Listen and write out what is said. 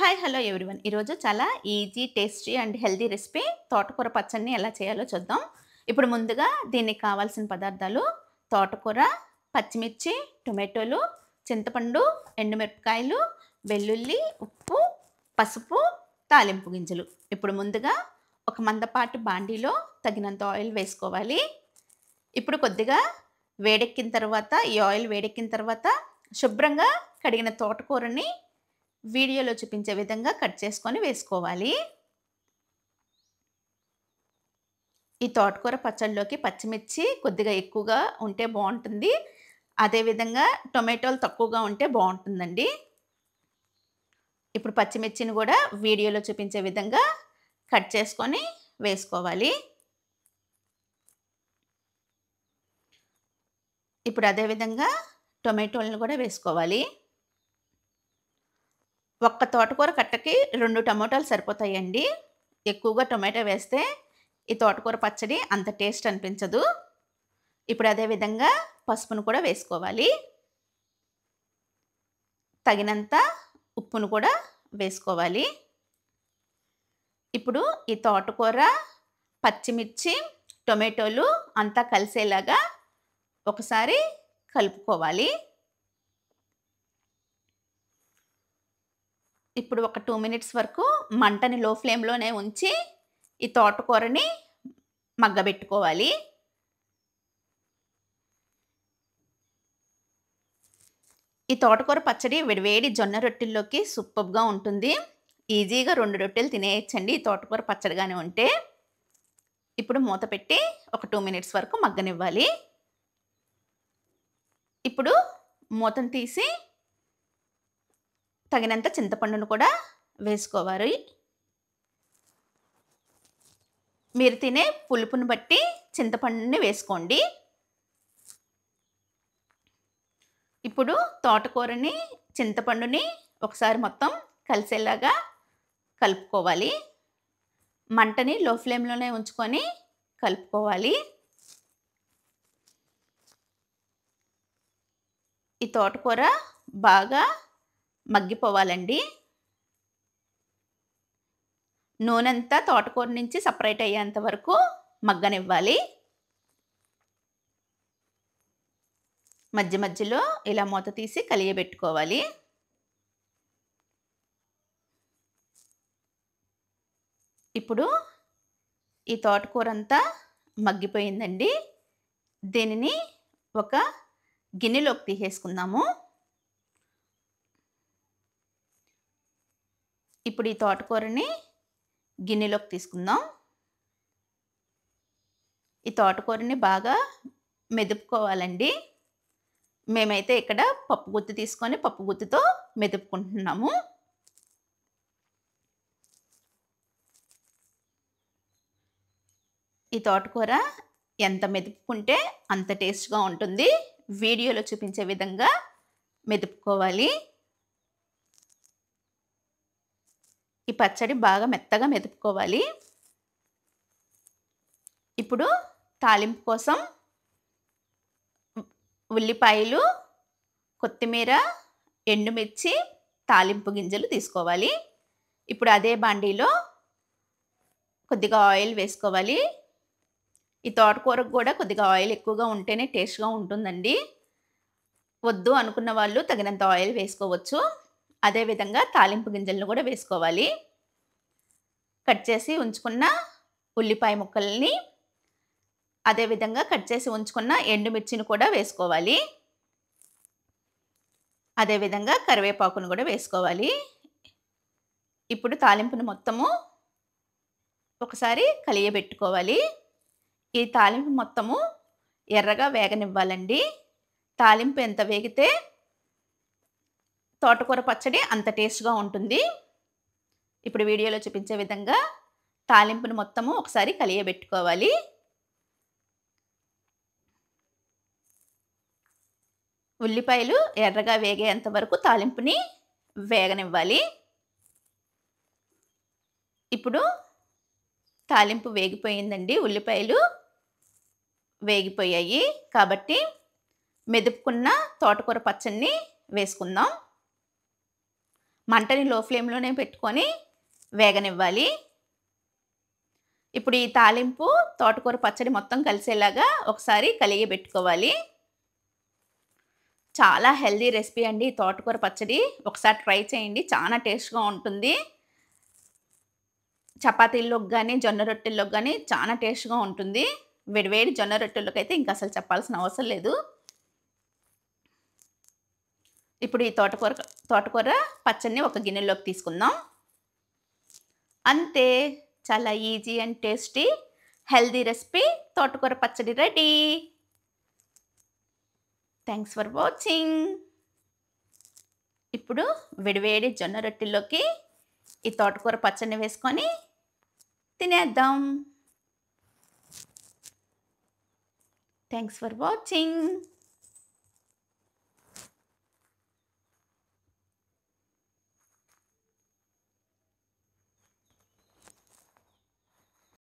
Hi hello everyone. ఈరోజు చాలా easy, tasty and healthy recipe తోటకూర పచ్చడిని ఎలా చేయాలో చూద్దాం. ఇప్పుడు ముందుగా దీనికి కావాల్సిన పదార్థాలు తోటకూర, పచ్చిమిర్చి, టొమాటోలు, చింతపండు, ఎండుమిరపకాయలు, వెల్లుల్లి, ఉప్పు, పసుపు, తాలింపు గింజలు. ఇప్పుడు ముందుగా ఒక మందపాటి బాండీలో తగినంత ఆయిల్ వేసుకోవాలి. ఇప్పుడు కొద్దిగా వేడెక్కిన తర్వాత ఈ ఆయిల్ వేడెక్కిన తర్వాత శుభ్రంగా కడిగిన తోటకూరని వీడియోలో చూపించే విధంగా కట్ చేసుకొని వేసుకోవాలి. ఈ తోటకూర పచ్చడిలోకి పచ్చిమిర్చి కొద్దిగా ఎక్కువగా ఉంటే బావుంటుంది. అదేవిధంగా టొమాటోలు తక్కువగా ఉంటే బావుంటుందండి. ఇప్పుడు పచ్చిమిర్చిని కూడా వీడియోలో చూపించే విధంగా కట్ చేసుకొని వేసుకోవాలి. ఇప్పుడు అదేవిధంగా టొమాటోలను కూడా వేసుకోవాలి. ఒక్క తోటకూర కట్టకి 2 టమోటాలు సరిపోతాయండి. ఎక్కువగా టొమాటో వేస్తే ఈ తోటకూర పచ్చడి అంత టేస్ట్ అనిపించదు. ఇప్పుడు అదే విధంగా పసుపును కూడా వేసుకోవాలి. తగినంత ఉప్పును కూడా వేసుకోవాలి. ఇప్పుడు ఈ తోటకూర, పచ్చిమిర్చి, టొమాటోలు అంతా కలిసేలాగా ఒకసారి కలుపుకోవాలి. ఇప్పుడు ఒక 2 మినిట్స్ వరకు మంటని లో ఫ్లేమ్‌లోనే ఉంచి ఈ తోటకూరని మగ్గబెట్టుకోవాలి. ఈ తోటకూర పచ్చడి వేడివేడి జొన్న రొట్టెల్లోకి సూపర్బ్‌గా ఉంటుంది. ఈజీగా 2 రొట్టెలు తినేయొచ్చండి ఈ తోటకూర పచ్చడిగానే ఉంటే. ఇప్పుడు మూత పెట్టి ఒక 2 మినిట్స్ వరకు మగ్గనివ్వాలి. ఇప్పుడు మూతను తీసి తగినంత చింతపండును కూడా వేసుకోవాలి. మీరు తినే పులుపుని బట్టి చింతపండుని వేసుకోండి. ఇప్పుడు తోటకూరని, చింతపండుని ఒకసారి మొత్తం కలిసేలాగా కలుపుకోవాలి. మంటని లో ఫ్లేమ్‌లోనే ఉంచుకొని కలుపుకోవాలి. ఈ తోటకూర బాగా మగ్గిపోవాలండి. నూనంతా తోటకూర నుంచి సెపరేట్ అయ్యేంత వరకు మగ్గనివ్వాలి. మధ్య మధ్యలో ఇలా మూత తీసి కలియబెట్టుకోవాలి. ఇప్పుడు ఈ తోటకూరంతా మగ్గిపోయిందండి. దీనిని ఒక గిన్నెలోకి తీసేసుకుందాము. ఇప్పుడు ఈ తోటకూరని గిన్నెలోకి తీసుకుందాం. ఈ తోటకూరని బాగా మెదుపుకోవాలండి. మేమైతే ఇక్కడ పప్పు గుత్తి తీసుకొని పప్పు గుత్తితో మెదుపుకుంటున్నాము. ఈ తోటకూర ఎంత మెదుపుకుంటే అంత టేస్ట్‌గా ఉంటుంది. వీడియోలో చూపించే విధంగా మెదుపుకోవాలి. ఈ పచ్చడి బాగా మెత్తగా మెదుపుకోవాలి. ఇప్పుడు తాలింపు కోసం ఉల్లిపాయలు, కొత్తిమీర, ఎండుమిర్చి, తాలింపు గింజలు తీసుకోవాలి. ఇప్పుడు అదే బాండీలో కొద్దిగా ఆయిల్ వేసుకోవాలి. ఈ తోటకూరకు కూడా కొద్దిగా ఆయిల్ ఎక్కువగా ఉంటేనే టేస్ట్‌గా ఉంటుందండి. వద్దు అనుకున్న వాళ్ళు తగినంత ఆయిల్ వేసుకోవచ్చు. అదే విధంగా తాలింపు గింజలను కూడా వేసుకోవాలి. కట్ చేసి ఉంచుకున్న ఉల్లిపాయ ముక్కల్ని, అదే విధంగా కట్ చేసి ఉంచుకున్న ఎండుమిర్చిని కూడా వేసుకోవాలి. అదే విధంగా కరివేపాకును కూడా వేసుకోవాలి. ఇప్పుడు తాలింపును మొత్తము ఒకసారి కలియబెట్టుకోవాలి. ఈ తాలింపు మొత్తము ఎర్రగా వేగనివ్వాలండి. తాలింపు ఎంత వేగితే తోటకూర పచ్చడి అంత టేస్ట్‌గా ఉంటుంది. ఇప్పుడు వీడియోలో చూపించే విధంగా తాలింపును మొత్తము ఒకసారి కలియబెట్టుకోవాలి. ఉల్లిపాయలు ఎర్రగా వేగేంత వరకు తాలింపుని వేగనివ్వాలి. ఇప్పుడు తాలింపు వేగిపోయిందండి. ఉల్లిపాయలు వేగిపోయాయి. కాబట్టి మెదుపుకున్న తోటకూర పచ్చడిని వేసుకుందాం. మంటని లో ఫ్లేమ్‌లోనే పెట్టుకొని వేగనివ్వాలి. ఇప్పుడు ఈ తాలింపు తోటకూర పచ్చడి మొత్తం కలిసేలాగా ఒకసారి కలియబెట్టుకోవాలి. చాలా హెల్తీ రెసిపీ అండి ఈ తోటకూర పచ్చడి. ఒకసారి ట్రై చేయండి. చాలా టేస్ట్‌గా ఉంటుంది. చపాతీల్లోకి గాని, జొన్న రొట్టెల్లోకి గాని చాలా టేస్ట్‌గా ఉంటుంది. వేడి వేడి జొన్న రొట్టెల్లోకైతే ఇంక అసలు చెప్పాల్సిన అవసరం లేదు. ఇప్పుడు ఈ తోటకూర పచ్చడిని ఒక గిన్నెలోకి తీసుకుందాం. అంతే. చాలా easy and tasty healthy recipe తోటకూర పచ్చడి రెడీ. Thanks for watching. ఇప్పుడు వేడివేడి జొన్న రొట్టెల్లోకి ఈ తోటకూర పచ్చడిని వేసుకొని తినేద్దాం. Thanks for watching.